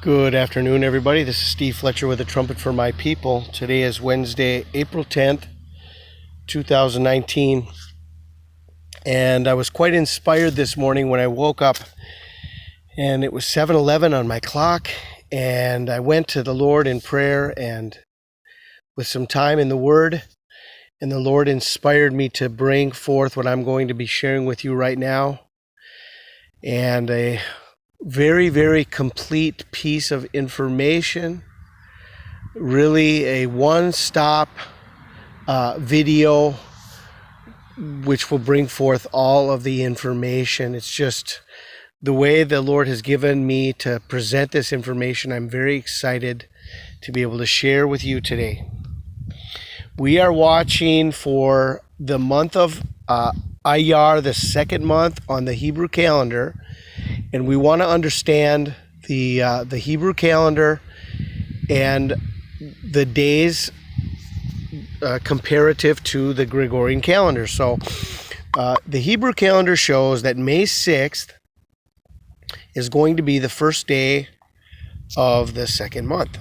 Good afternoon, everybody. This is Steve Fletcher with a Trumpet for My People. Today is Wednesday, April 10th, 2019. And I was quite inspired this morning when I woke up and it was 7:11 on my clock. And I went to the Lord in prayer and with some time in the Word. And the Lord inspired me to bring forth what I'm going to be sharing with you right now. And a very, very complete piece of information, really a one-stop video which will bring forth all of the information. It's just the way the Lord has given me to present this information. I'm very excited to be able to share with you today. We are watching for the month of Iyar, the second month on the Hebrew calendar. And we want to understand the Hebrew calendar and the days comparative to the Gregorian calendar. So the Hebrew calendar shows that May 6th is going to be the first day of the second month.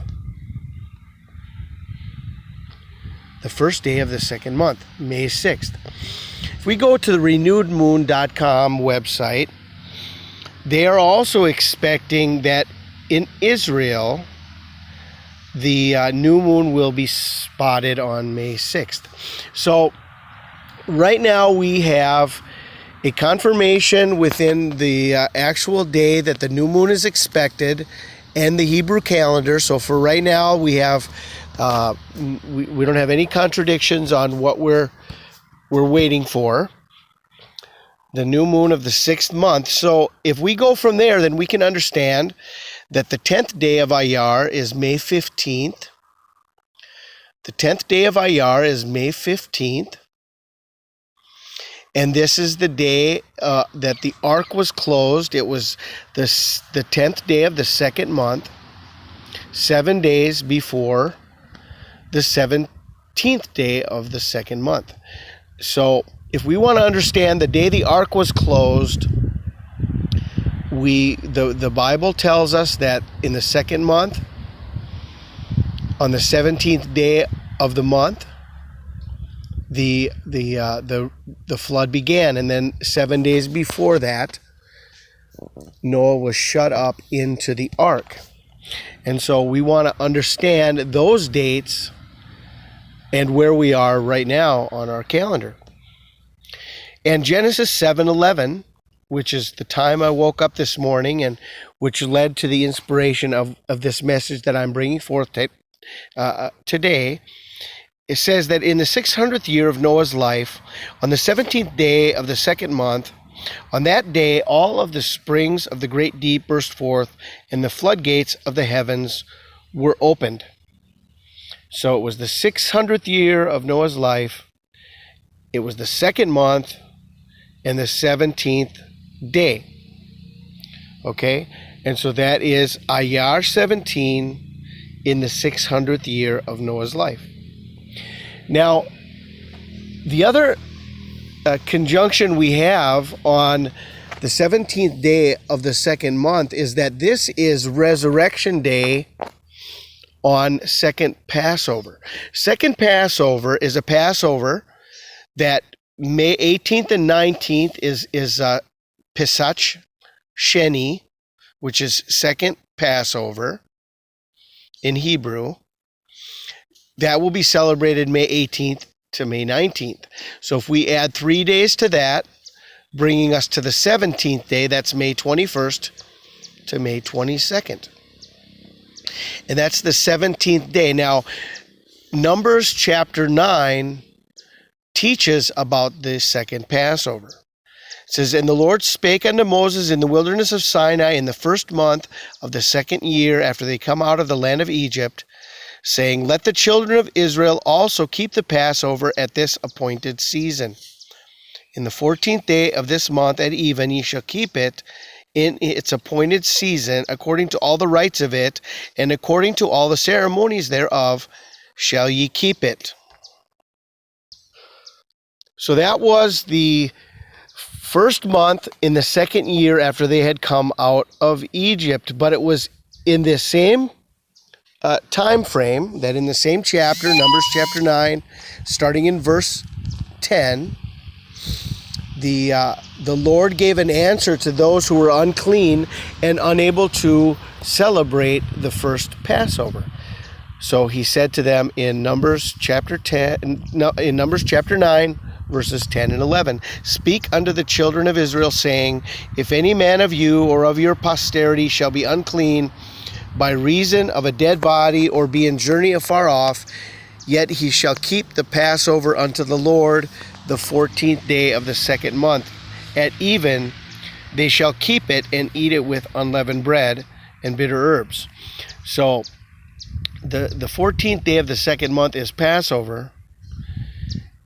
The first day of the second month, May 6th. If we go to the renewedmoon.com website, they are also expecting that in Israel, the new moon will be spotted on May 6th. So right now we have a confirmation within the actual day that the new moon is expected and the Hebrew calendar. So for right now, we have we don't have any contradictions on what we're waiting for. The new moon of the 6th month. So if we go from there, then we can understand that the 10th day of Iyar is May 15th. The 10th day of Iyar is May 15th. And this is the day that the ark was closed. It was the 10th day of the second month, 7 days before the 17th day of the second month. So if we want to understand the day the ark was closed, the Bible tells us that in the second month, on the 17th day of the month, the flood began, and then 7 days before that, Noah was shut up into the ark. And so we want to understand those dates and where we are right now on our calendar. And Genesis 7:11, which is the time I woke up this morning and which led to the inspiration of this message that I'm bringing forth today, it says that in the 600th year of Noah's life, on the 17th day of the second month, on that day all of the springs of the great deep burst forth, and the floodgates of the heavens were opened. So it was the 600th year of Noah's life. It was the second month and the 17th day. Okay? And so that is Iyar 17 in the 600th year of Noah's life. Now, the other conjunction we have on the 17th day of the second month is that this is Resurrection Day on Second Passover. Second Passover is a Passover that May 18th and 19th is Pesach Sheni, which is second Passover in Hebrew. That will be celebrated May 18th to May 19th. So if we add 3 days to that, bringing us to the 17th day, that's May 21st to May 22nd. And that's the 17th day. Now, Numbers chapter 9 teaches about the second Passover. It says, "And the Lord spake unto Moses in the wilderness of Sinai in the first month of the second year after they come out of the land of Egypt, saying, Let the children of Israel also keep the Passover at this appointed season. In the 14th day of this month at even ye shall keep it in its appointed season, according to all the rites of it, and according to all the ceremonies thereof shall ye keep it." So that was the first month in the second year after they had come out of Egypt, but it was in this same time frame, that in the same chapter, Numbers chapter 9, starting in verse 10, the Lord gave an answer to those who were unclean and unable to celebrate the first Passover. So he said to them in Numbers chapter 9, verses 10 and 11, "Speak unto the children of Israel, saying, If any man of you or of your posterity shall be unclean by reason of a dead body, or be in journey afar off, yet he shall keep the Passover unto the Lord the 14th day of the second month. At even they shall keep it and eat it with unleavened bread and bitter herbs." So the 14th day of the second month is Passover,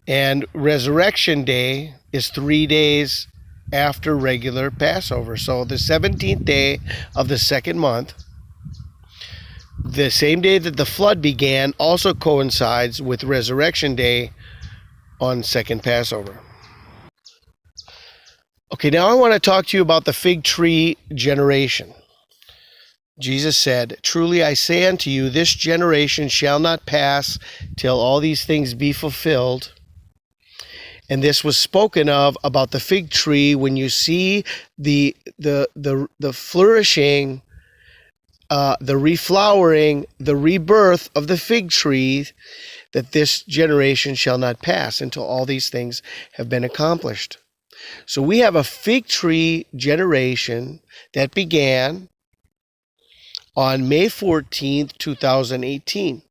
and Resurrection Day is 3 days after regular Passover. So the 17th day of the second month, the same day that the flood began, also coincides with Resurrection Day on second Passover. Okay, now I want to talk to you about the fig tree generation. Jesus said, "Truly I say unto you, this generation shall not pass till all these things be fulfilled." And this was spoken of about the fig tree when you see the flourishing, the reflowering, the rebirth of the fig tree, that this generation shall not pass until all these things have been accomplished. So we have a fig tree generation that began on May 14th, 2018.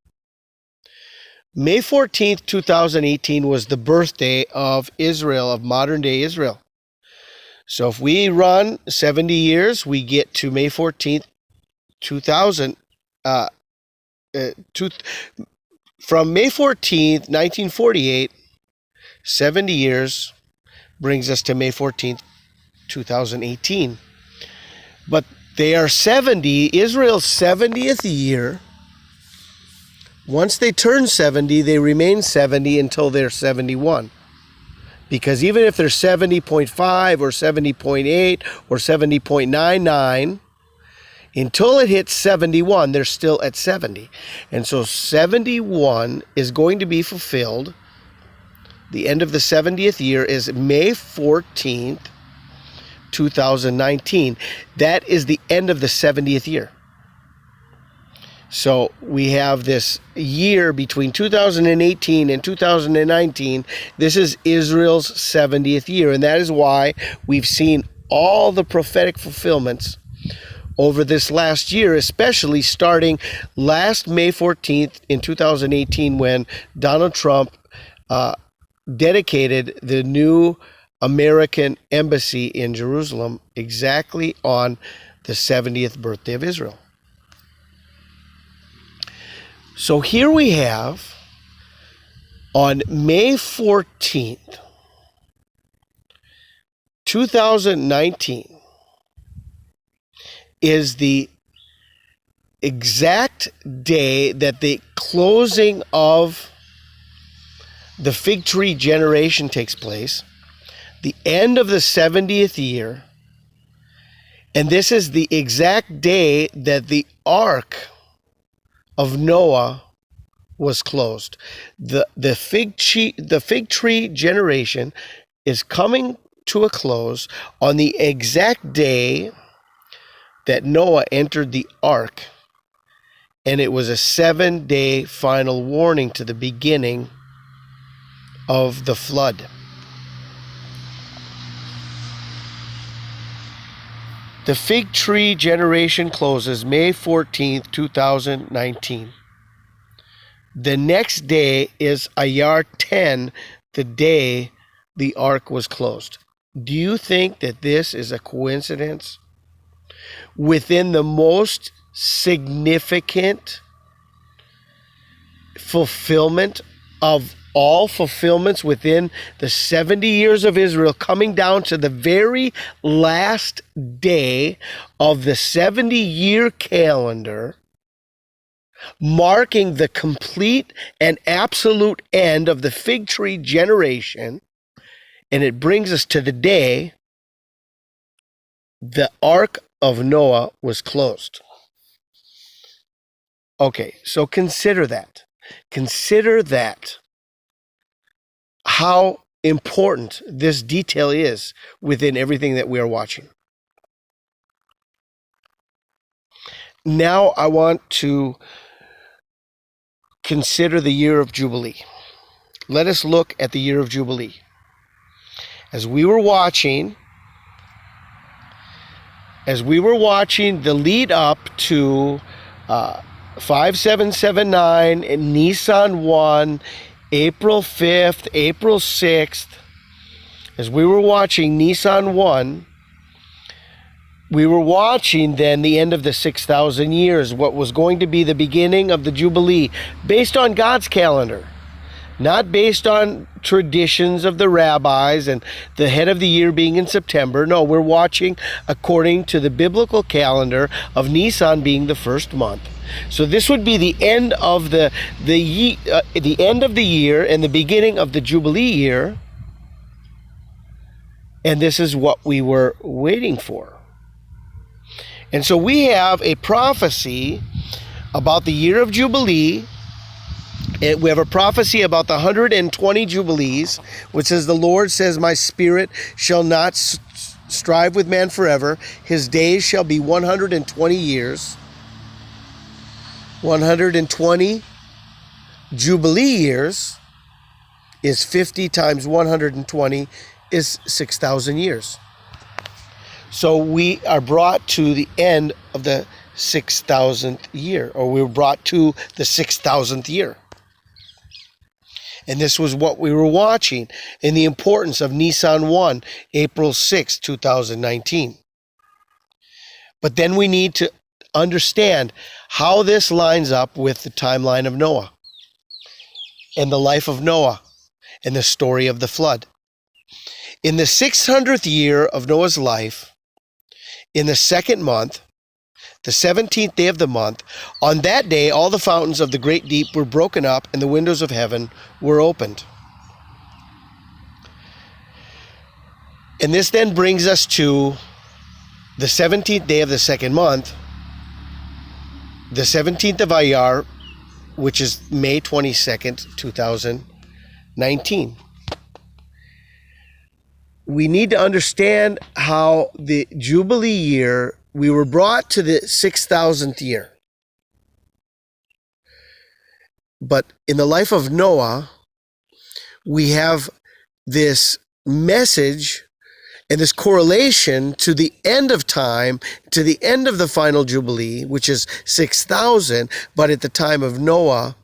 May 14th, 2018 was the birthday of Israel, of modern-day Israel. So if we run 70 years, we get to May 14th, 2000. From May 14th, 1948, 70 years brings us to May 14th, 2018. But they are 70, Israel's 70th year. Once they turn 70, they remain 70 until they're 71. Because even if they're 70.5 or 70.8 or 70.99, until it hits 71, they're still at 70. And so 71 is going to be fulfilled. The end of the 70th year is May 14th, 2019. That is the end of the 70th year. So we have this year between 2018 and 2019. This is Israel's 70th year, and that is why we've seen all the prophetic fulfillments over this last year, especially starting last May 14th in 2018, when Donald Trump dedicated the new American embassy in Jerusalem exactly on the 70th birthday of Israel. So here we have, on May 14th, 2019, is the exact day that the closing of the fig tree generation takes place, the end of the 70th year, and this is the exact day that the Ark of Noah was closed. The fig tree generation is coming to a close on the exact day that Noah entered the ark, and it was a 7-day final warning to the beginning of the flood. The fig tree generation closes May 14th, 2019. The next day is Ayar 10, the day the ark was closed. Do you think that this is a coincidence? Within the most significant fulfillment of all fulfillments within the 70 years of Israel, coming down to the very last day of the 70-year calendar, marking the complete and absolute end of the fig tree generation, and it brings us to the day the Ark of Noah was closed. Okay, so consider that. Consider that. How important this detail is within everything that we are watching. Now I want to consider the year of Jubilee. Let us look at the year of Jubilee. As we were watching the lead up to 5779 and Nissan 1, April 5th, April 6th, as we were watching Nissan 1, we were watching then the end of the 6,000 years, what was going to be the beginning of the Jubilee, based on God's calendar, not based on traditions of the rabbis and the head of the year being in September. No, we're watching according to the biblical calendar of Nisan being the first month. So this would be the end of the end of the year and the beginning of the Jubilee year. And this is what we were waiting for. And so we have a prophecy about the year of Jubilee. We have a prophecy about the 120 Jubilees, which says, the Lord says, my spirit shall not strive with man forever. His days shall be 120 years. 120 Jubilee years is 50 times 120 is 6,000 years. So we are brought to the end of the 6,000th year, or we were brought to the 6,000th year. And this was what we were watching in the importance of Nisan 1, April 6, 2019. But then we need to understand how this lines up with the timeline of Noah and the life of Noah and the story of the flood. In the 600th year of Noah's life, in the second month, the 17th day of the month, on that day all the fountains of the great deep were broken up and the windows of heaven were opened. And this then brings us to the 17th day of the second month, the 17th of Iyar, which is May 22nd, 2019. We need to understand how the Jubilee year, we were brought to the 6,000th year. But in the life of Noah, we have this message and this correlation to the end of time, to the end of the final Jubilee, which is 6,000, but at the time of Noah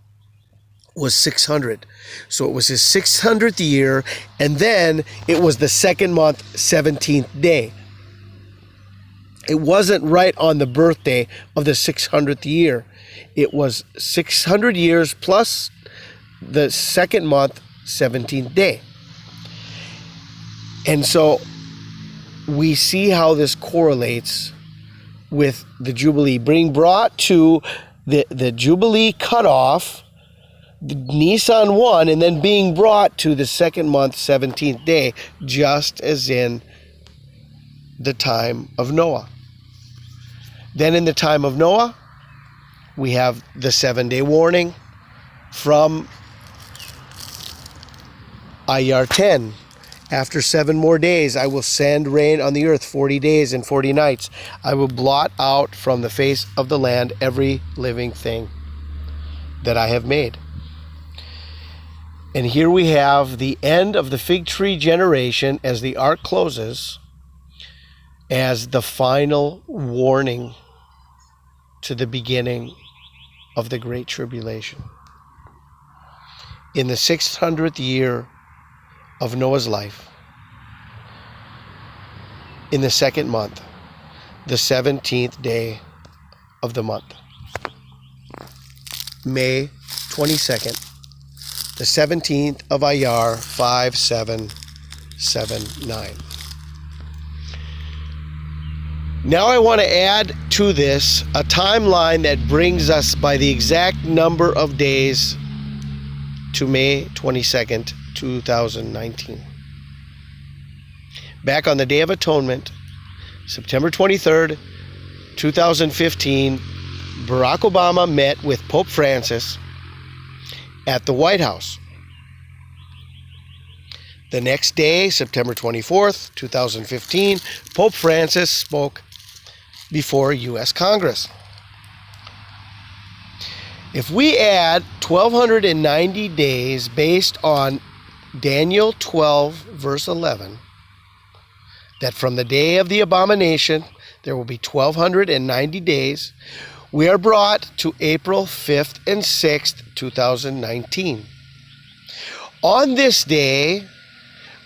was 600. So it was his 600th year, and then it was the second month, 17th day. It wasn't right on the birthday of the 600th year. It was 600 years plus the second month, 17th day. And so we see how this correlates with the Jubilee, being brought to the Jubilee cutoff, the Nisan 1, and then being brought to the second month, 17th day, just as in the time of Noah. Then in the time of Noah, we have the 7-day warning from Iyar 10. After 7 more days, I will send rain on the earth 40 days and 40 nights. I will blot out from the face of the land every living thing that I have made. And here we have the end of the fig tree generation as the ark closes, as the final warning to the beginning of the Great Tribulation. In the 600th year of Noah's life, in the second month, the 17th day of the month, May 22nd, the 17th of Iyar, 5779. Now I want to add to this a timeline that brings us by the exact number of days to May 22nd, 2019. Back on the Day of Atonement, September 23rd, 2015, Barack Obama met with Pope Francis at the White House. The next day, September 24th, 2015, Pope Francis spoke before U.S. Congress. If we add 1,290 days based on Daniel 12, verse 11, that from the day of the abomination there will be 1,290 days, we are brought to April 5th and 6th, 2019. On this day,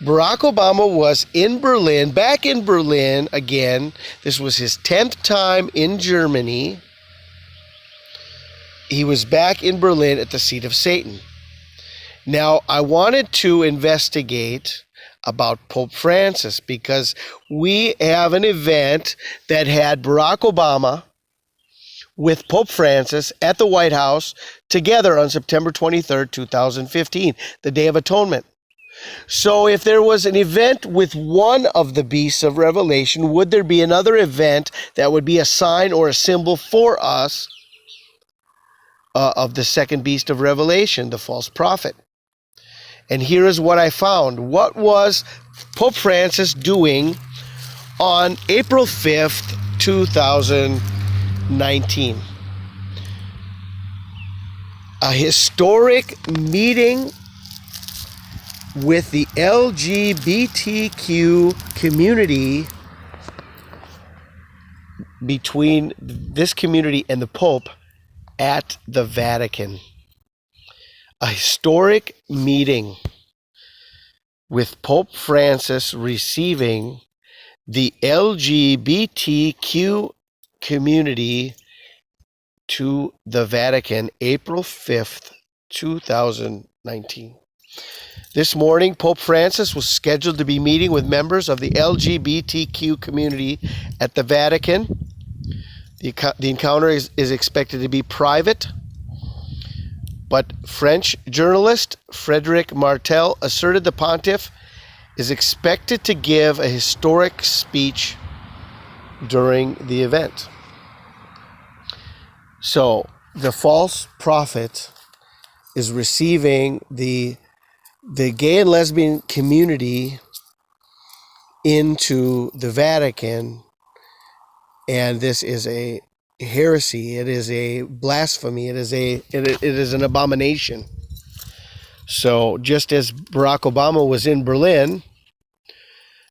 Barack Obama was in Berlin, back in Berlin again. This was his 10th time in Germany. He was back in Berlin at the seat of Satan. Now, I wanted to investigate about Pope Francis because we have an event that had Barack Obama with Pope Francis at the White House together on September 23rd, 2015, the Day of Atonement. So if there was an event with one of the beasts of Revelation, would there be another event that would be a sign or a symbol for us of the second beast of Revelation, the false prophet? And here is what I found. What was Pope Francis doing on April 5th, 2019? A historic meeting with the LGBTQ community, between this community and the Pope at the Vatican. A historic meeting with Pope Francis receiving the LGBTQ community to the Vatican, April 5th, 2019. This morning, Pope Francis was scheduled to be meeting with members of the LGBTQ community at the Vatican. The encounter is expected to be private, but French journalist Frédéric Martel asserted the pontiff is expected to give a historic speech during the event. So, the false prophet is receiving the gay and lesbian community into the Vatican, and this is a heresy. It is a blasphemy. It is an abomination. So just as Barack Obama was in Berlin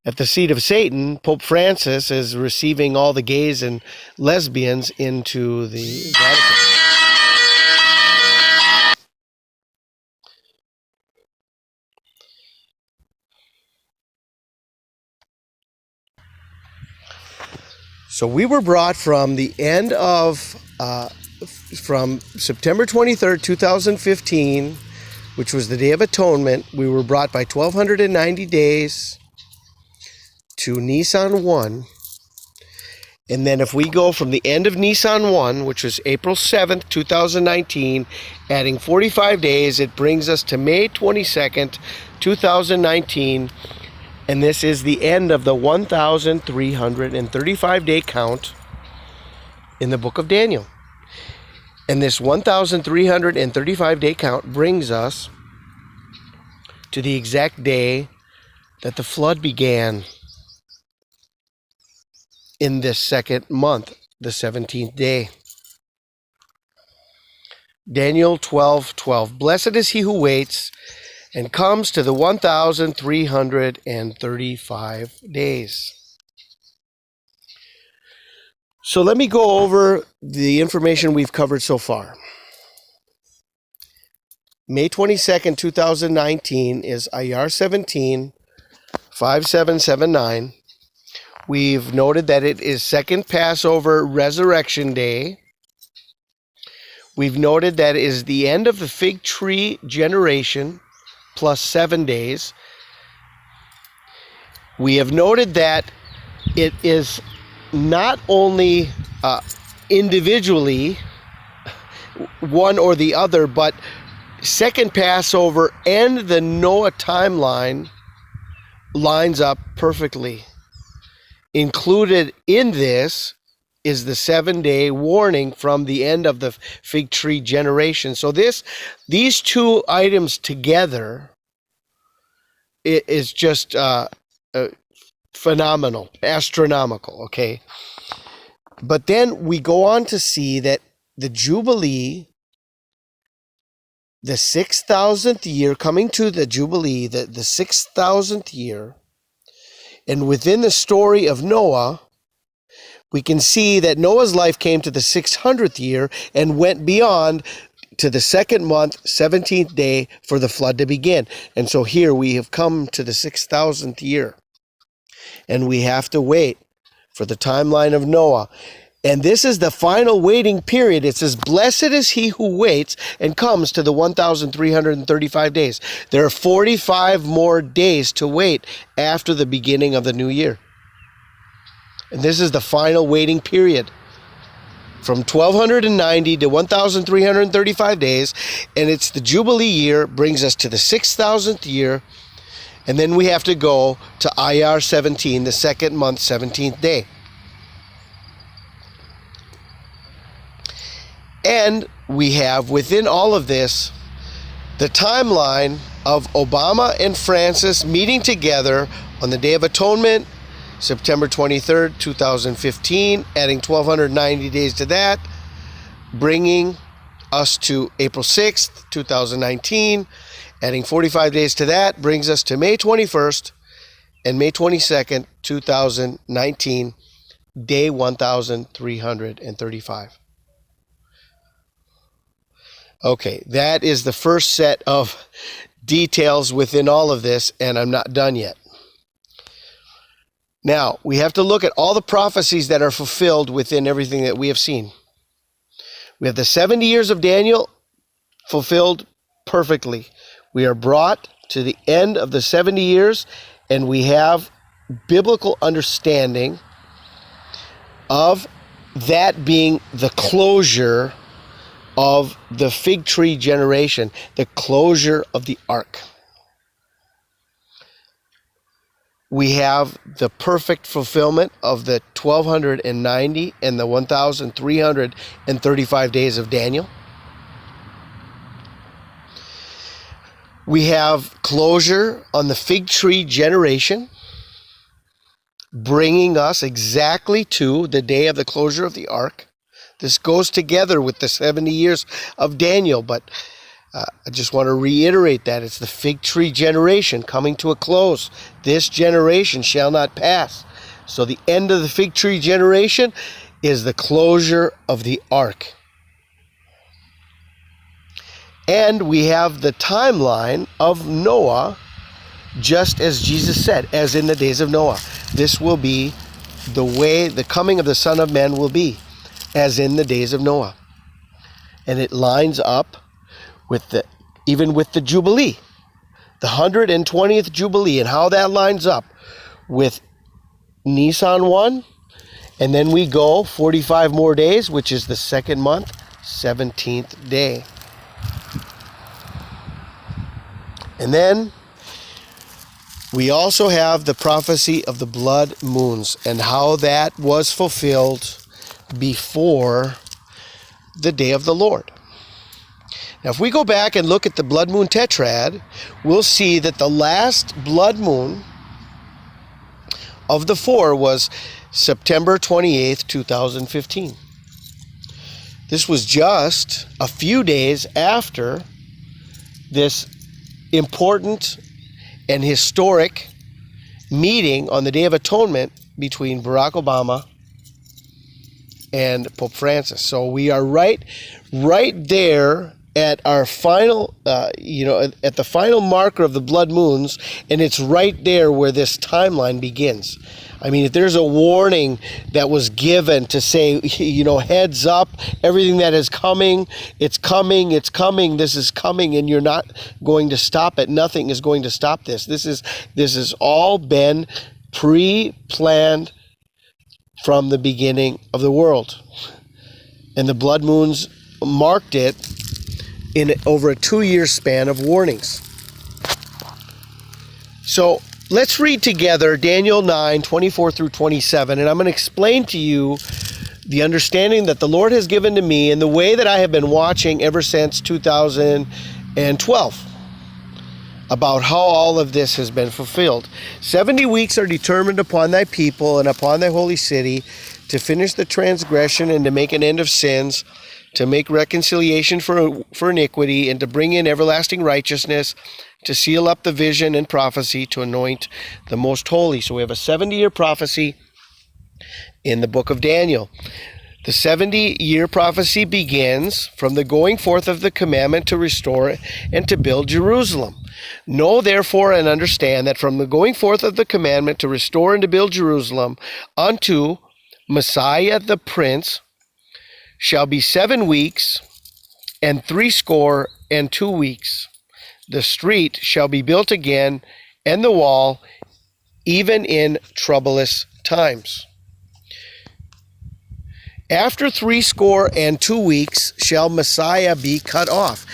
at the seat of Satan, Pope Francis is receiving all the gays and lesbians into the Vatican. So we were brought from the end of, from September 23rd, 2015, which was the Day of Atonement. We were brought by 1,290 days to Nisan 1. And then if we go from the end of Nisan 1, which was April 7th, 2019, adding 45 days, it brings us to May 22nd, 2019. And this is the end of the 1,335-day count in the book of Daniel. And this 1,335-day count brings us to the exact day that the flood began in this second month, the 17th day. Daniel 12:12. Blessed is he who waits and comes to the 1,335 days. So let me go over the information we've covered so far. May 22nd, 2019 is Iyar 17, 5779. We've noted that it is second Passover Resurrection Day. We've noted that it is the end of the fig tree generation, plus 7 days. We have noted that it is not only individually one or the other, but second Passover and the Noah timeline lines up perfectly. Included in this is the 7-day warning from the end of the fig tree generation. So these two items together is just phenomenal, astronomical, okay? But then we go on to see that the Jubilee, the 6,000th year, coming to the Jubilee, the 6,000th year, and within the story of Noah, we can see that Noah's life came to the 600th year and went beyond to the second month, 17th day, for the flood to begin. And so here we have come to the 6,000th year. And we have to wait for the timeline of Noah. And this is the final waiting period. It says, blessed is he who waits and comes to the 1,335 days. There are 45 more days to wait after the beginning of the new year. And this is the final waiting period. From 1,290 to 1,335 days. And it's the Jubilee year, brings us to the 6,000th year. And then we have to go to Iyar 17, the second month, 17th day. And we have within all of this the timeline of Obama and Francis meeting together on the Day of Atonement, September 23rd, 2015, adding 1,290 days to that, bringing us to April 6th, 2019, adding 45 days to that, brings us to May 21st and May 22nd, 2019, day 1,335. Okay, that is the first set of details within all of this, and I'm not done yet. Now, we have to look at all the prophecies that are fulfilled within everything that we have seen. We have the 70 years of Daniel fulfilled perfectly. We are brought to the end of the 70 years, and we have biblical understanding of that being the closure of the fig tree generation, the closure of the ark. We have the perfect fulfillment of the 1,290 and the 1,335 days of Daniel. We have closure on the fig tree generation, bringing us exactly to the day of the closure of the ark. This goes together with the 70 years of Daniel, but I just want to reiterate that it's the fig tree generation coming to a close. This generation shall not pass. So the end of the fig tree generation is the closure of the ark. And we have the timeline of Noah, just as Jesus said, as in the days of Noah. This will be the way the coming of the Son of Man will be, as in the days of Noah. And it lines up with even with the Jubilee, the 120th Jubilee, and how that lines up with Nisan 1, and then we go 45 more days, which is the second month, 17th day. And then we also have the prophecy of the blood moons and how that was fulfilled before the day of the Lord. Now, if we go back and look at the blood moon tetrad, we'll see that the last blood moon of the 4 was September 28th, 2015. This was just a few days after this important and historic meeting on the Day of Atonement between Barack Obama and Pope Francis. So we are right there at our final, at the final marker of the blood moons, and it's right there where this timeline begins. I mean, if there's a warning that was given to say, heads up, everything that is coming, it's coming, this is coming, and you're not going to stop it. Nothing is going to stop this. This has all been pre-planned from the beginning of the world. And the blood moons marked it in over a 2-year span of warnings. So let's read together Daniel 9, 24 through 27, and I'm going to explain to you the understanding that the Lord has given to me and the way that I have been watching ever since 2012 about how all of this has been fulfilled. 70 weeks are determined upon thy people and upon thy holy city to finish the transgression and to make an end of sins, to make reconciliation for iniquity, and to bring in everlasting righteousness, to seal up the vision and prophecy, to anoint the most holy. So we have a 70-year prophecy in the book of Daniel. The 70-year prophecy begins from the going forth of the commandment to restore and to build Jerusalem. Know therefore and understand that from the going forth of the commandment to restore and to build Jerusalem unto Messiah the Prince shall be 7 weeks and 62 weeks. The street shall be built again, and the wall, even in troublous times. After 62 weeks shall Messiah be cut off.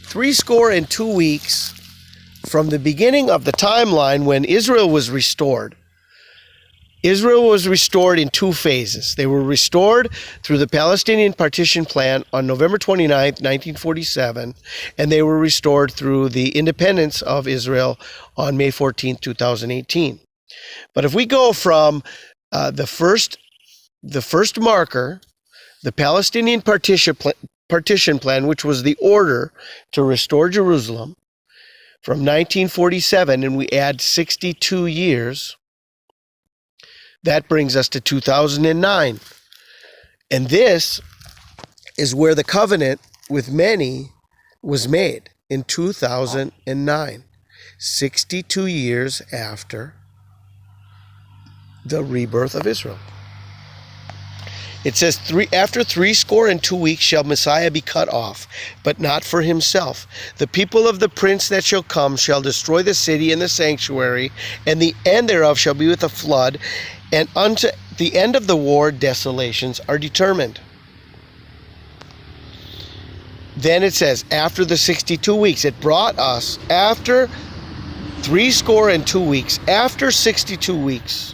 62 weeks from the beginning of the timeline when Israel was restored. Israel was restored in 2 phases. They were restored through the Palestinian partition plan on November 29th, 1947, and they were restored through the independence of Israel on May 14th, 2018. But if we go from the first marker, the Palestinian partition plan, which was the order to restore Jerusalem, from 1947, and we add 62 years, that brings us to 2009. And this is where the covenant with many was made, in 2009, 62 years after the rebirth of Israel. It says, after 62 weeks shall Messiah be cut off, but not for himself. The people of the prince that shall come shall destroy the city and the sanctuary, and the end thereof shall be with a flood, and unto the end of the war desolations are determined. Then it says, after the 62 weeks, it brought us after 62 weeks, after 62 weeks,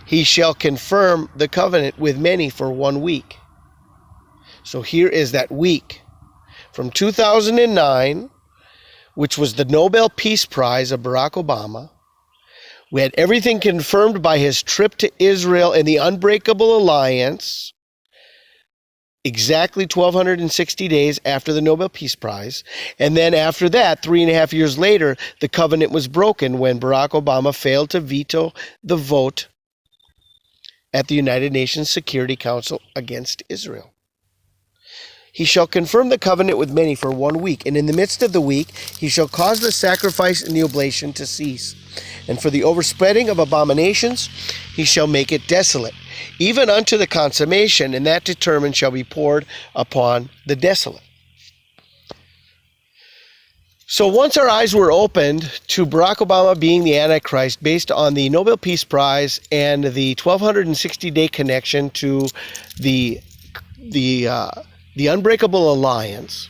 he shall confirm the covenant with many for 1 week. So here is that week. From 2009, which was the Nobel Peace Prize of Barack Obama, we had everything confirmed by his trip to Israel and the Unbreakable Alliance, exactly 1,260 days after the Nobel Peace Prize. And then after that, 3.5 years later, the covenant was broken when Barack Obama failed to veto the vote at the United Nations Security Council against Israel. He shall confirm the covenant with many for 1 week, and in the midst of the week he shall cause the sacrifice and the oblation to cease. And for the overspreading of abominations he shall make it desolate, even unto the consummation, and that determined shall be poured upon the desolate. So once our eyes were opened to Barack Obama being the Antichrist based on the Nobel Peace Prize and the 1,260-day connection to the Unbreakable Alliance,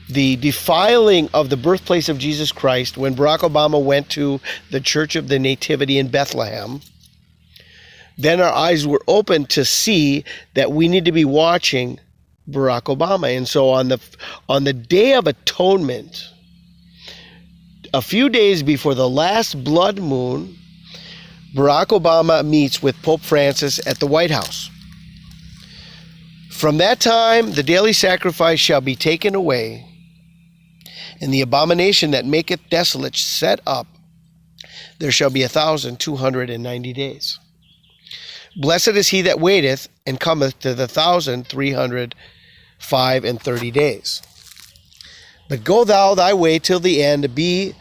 the defiling of the birthplace of Jesus Christ when Barack Obama went to the Church of the Nativity in Bethlehem, then our eyes were opened to see that we need to be watching Barack Obama. And so on the Day of Atonement, a few days before the last blood moon, Barack Obama meets with Pope Francis at the White House. From that time the daily sacrifice shall be taken away, and the abomination that maketh desolate set up. There shall be 1,290 days. Blessed is he that waiteth, and cometh to the 1,335 days. But go thou thy way till the end be,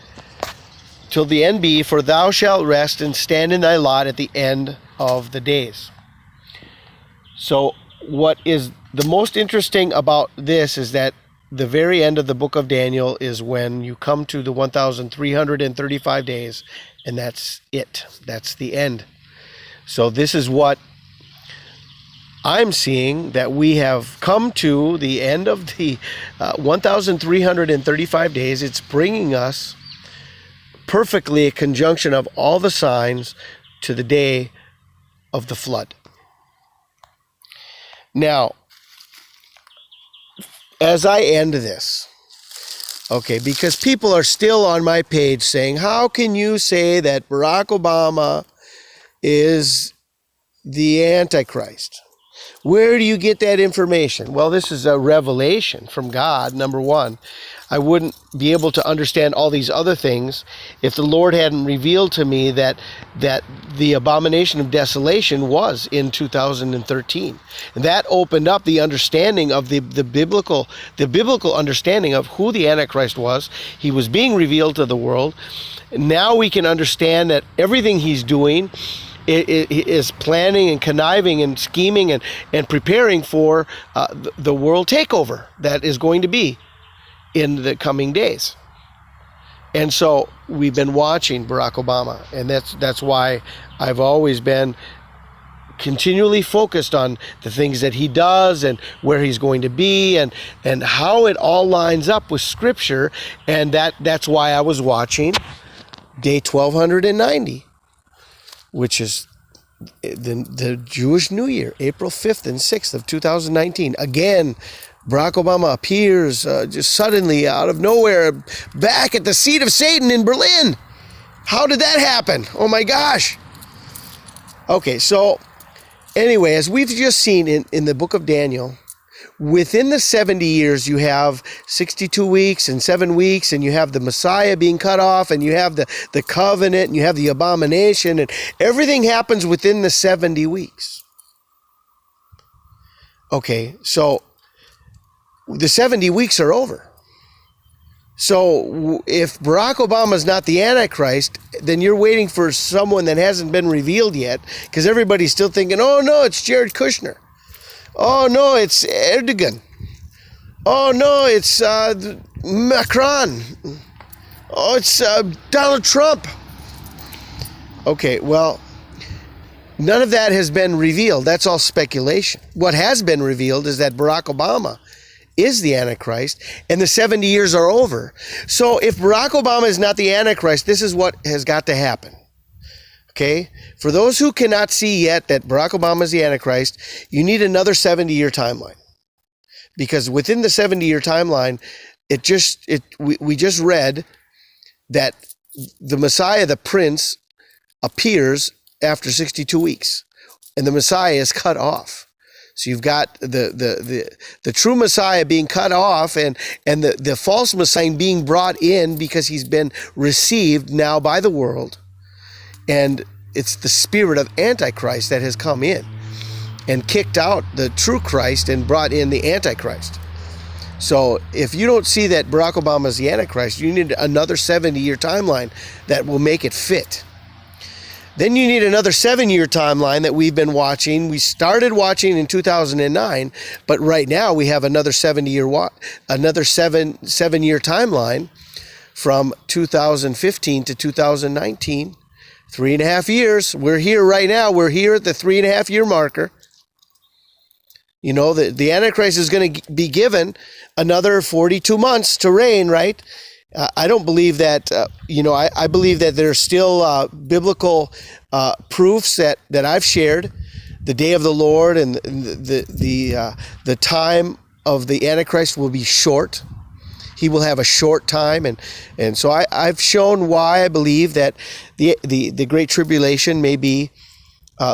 for thou shalt rest and stand in thy lot at the end of the days. So what is the most interesting about this is that the very end of the book of Daniel is when you come to the 1,335 days, and that's it. That's the end. So this is what I'm seeing, that we have come to the end of the 1,335 days. It's bringing us perfectly a conjunction of all the signs to the day of the flood. Now, as I end this, okay, because people are still on my page saying, how can you say that Barack Obama is the Antichrist? Where do you get that information? Well, this is a revelation from God, number one. I wouldn't be able to understand all these other things if the Lord hadn't revealed to me that the abomination of desolation was in 2013. And that opened up the understanding of the biblical understanding of who the Antichrist was. He was being revealed to the world. Now we can understand that everything he's doing is planning and conniving and scheming and preparing for the world takeover that is going to be in the coming days. And so we've been watching Barack Obama, and that's why I've always been continually focused on the things that he does and where he's going to be and how it all lines up with Scripture. And that's why I was watching day 1290, which is the Jewish New Year, April 5th and 6th of 2019. Again, Barack Obama appears just suddenly out of nowhere back at the seat of Satan in Berlin. How did that happen? Oh my gosh. Okay, so anyway, as we've just seen in the book of Daniel, within the 70 years, you have 62 weeks and 7 weeks, and you have the Messiah being cut off, and you have the covenant, and you have the abomination, and everything happens within the 70 weeks. Okay, so the 70 weeks are over. So if Barack Obama is not the Antichrist, then you're waiting for someone that hasn't been revealed yet, because everybody's still thinking, oh no, it's Jared Kushner. Oh no, it's Erdogan. Oh no, it's Macron. Oh, it's Donald Trump. Okay, well, none of that has been revealed. That's all speculation. What has been revealed is that Barack Obama is the Antichrist, and the 70 years are over. So if Barack Obama is not the Antichrist, this is what has got to happen. Okay? For those who cannot see yet that Barack Obama is the Antichrist, you need another 70-year timeline. Because within the 70-year timeline, we just read that the Messiah, the Prince, appears after 62 weeks, and the Messiah is cut off. So you've got the true Messiah being cut off and the false Messiah being brought in because he's been received now by the world. And it's the spirit of Antichrist that has come in and kicked out the true Christ and brought in the Antichrist. So if you don't see that Barack Obama is the Antichrist, you need another 70-year timeline that will make it fit. Then you need another 7-year timeline that we've been watching. We started watching in 2009, but right now we have another 7-year timeline from 2015 to 2019. 3.5 years. We're here right now. We're here at the 3.5-year marker. You know, the Antichrist is going to be given another 42 months to reign, right? I don't believe that, I believe that there's still biblical proofs that I've shared. The day of the Lord and the time of the Antichrist will be short. He will have a short time. And so I've shown why I believe that the Great Tribulation may be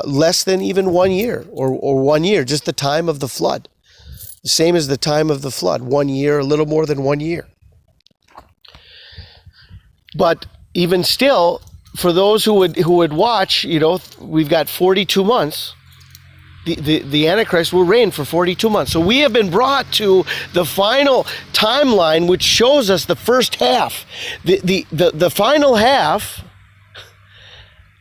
less than even 1 year or 1 year, just the time of the flood. The same as the time of the flood, 1 year, a little more than 1 year. But even still, for those who would watch, we've got 42 months. The Antichrist will reign for 42 months. So we have been brought to the final timeline, which shows us the first half. The final half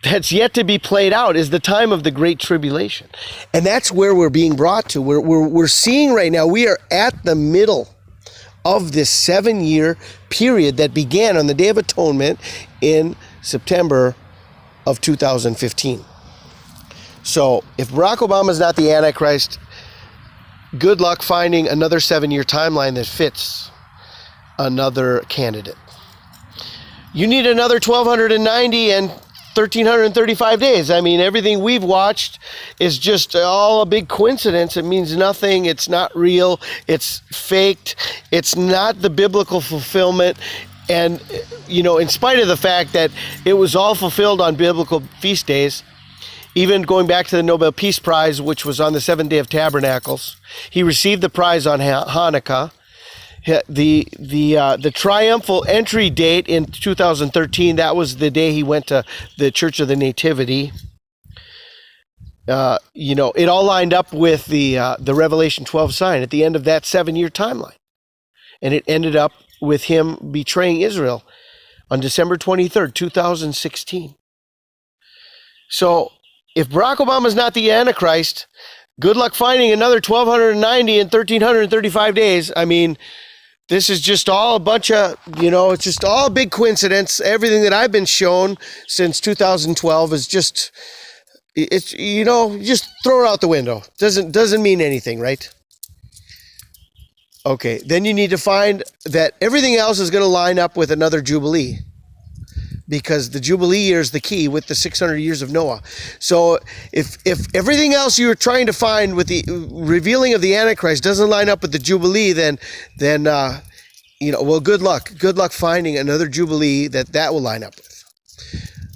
that's yet to be played out is the time of the Great Tribulation. And that's where we're being brought to. We're seeing right now, we are at the middle of this 7-year period that began on the Day of Atonement in September of 2015. So if Barack Obama is not the Antichrist, good luck finding another 7-year timeline that fits another candidate. You need another 1290 and 1,335 days. I mean, everything we've watched is just all a big coincidence. It means nothing. It's not real. It's faked. It's not the biblical fulfillment. And, in spite of the fact that it was all fulfilled on biblical feast days, even going back to the Nobel Peace Prize, which was on the 7th day of Tabernacles, he received the prize on Hanukkah. The triumphal entry date in 2013, that was the day he went to the Church of the Nativity. It all lined up with the Revelation 12 sign at the end of that 7-year timeline. And it ended up with him betraying Israel on December 23rd, 2016. So if Barack Obama is not the Antichrist, good luck finding another 1,290 and 1,335 days. I mean, this is just all a bunch of, it's just all a big coincidence. Everything that I've been shown since 2012 is just, just throw it out the window. Doesn't mean anything, right? Okay, then you need to find that everything else is going to line up with another Jubilee, because the Jubilee year is the key with the 600 years of Noah. So if everything else you're trying to find with the revealing of the Antichrist doesn't line up with the Jubilee, then good luck. Good luck finding another Jubilee that will line up with.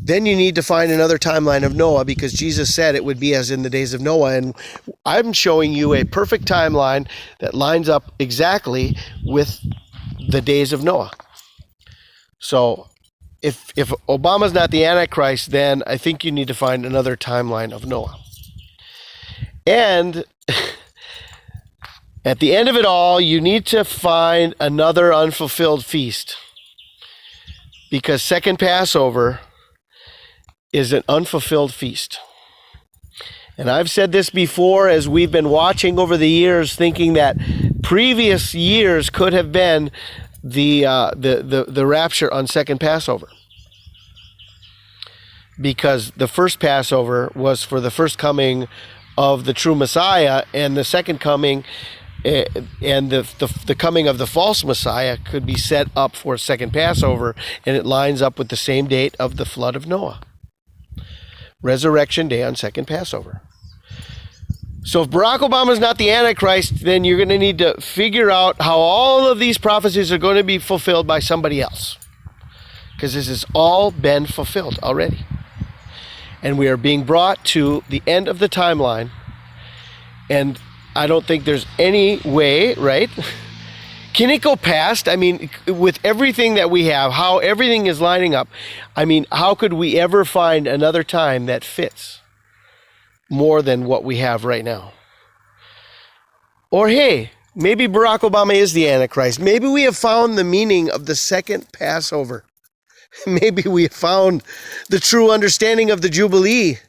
Then you need to find another timeline of Noah, because Jesus said it would be as in the days of Noah. And I'm showing you a perfect timeline that lines up exactly with the days of Noah. So if Obama's not the Antichrist, then I think you need to find another timeline of Noah. And at the end of it all, you need to find another unfulfilled feast, because second Passover is an unfulfilled feast. And I've said this before, as we've been watching over the years, thinking that previous years could have been the rapture on second Passover, because the first Passover was for the first coming of the true Messiah, and the second coming and the coming of the false Messiah could be set up for second Passover, and it lines up with the same date of the flood of Noah. Resurrection Day on second Passover. So if Barack Obama is not the Antichrist, then you're going to need to figure out how all of these prophecies are going to be fulfilled by somebody else, because this has all been fulfilled already. And we are being brought to the end of the timeline, and I don't think there's any way, right? Can it go past? I mean, with everything that we have, how everything is lining up, I mean, how could we ever find another time that fits more than what we have right now? Or hey, maybe Barack Obama is the Antichrist. Maybe we have found the meaning of the second Passover. Maybe we have found the true understanding of the Jubilee.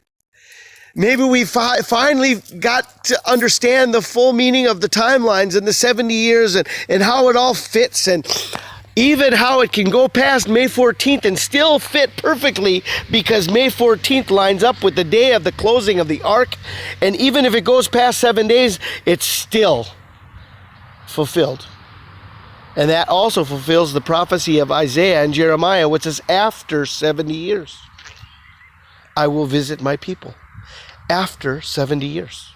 Maybe we finally got to understand the full meaning of the timelines and the 70 years and how it all fits, and even how it can go past May 14th and still fit perfectly, because May 14th lines up with the day of the closing of the ark. And even if it goes past 7 days, it's still fulfilled. And that also fulfills the prophecy of Isaiah and Jeremiah, which is after 70 years. I will visit my people. After 70 years.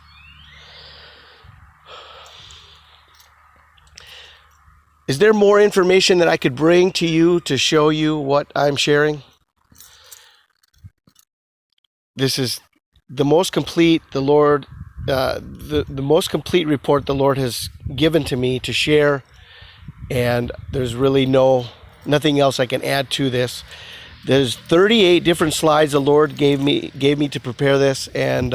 Is there more information that I could bring to you to show you what I'm sharing? This is the most complete the most complete report the Lord has given to me to share, and there's really nothing else I can add to this. There's 38 different slides the Lord gave me to prepare this, and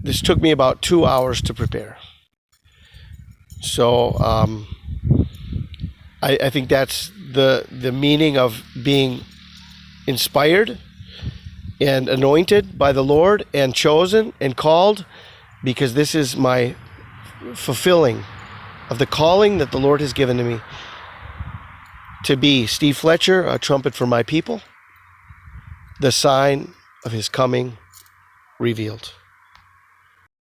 this took me about 2 hours to prepare. So I think that's the meaning of being inspired and anointed by the Lord and chosen and called, because this is my fulfilling of the calling that the Lord has given to me, to be Steve Fletcher, a trumpet for my people, the sign of his coming revealed.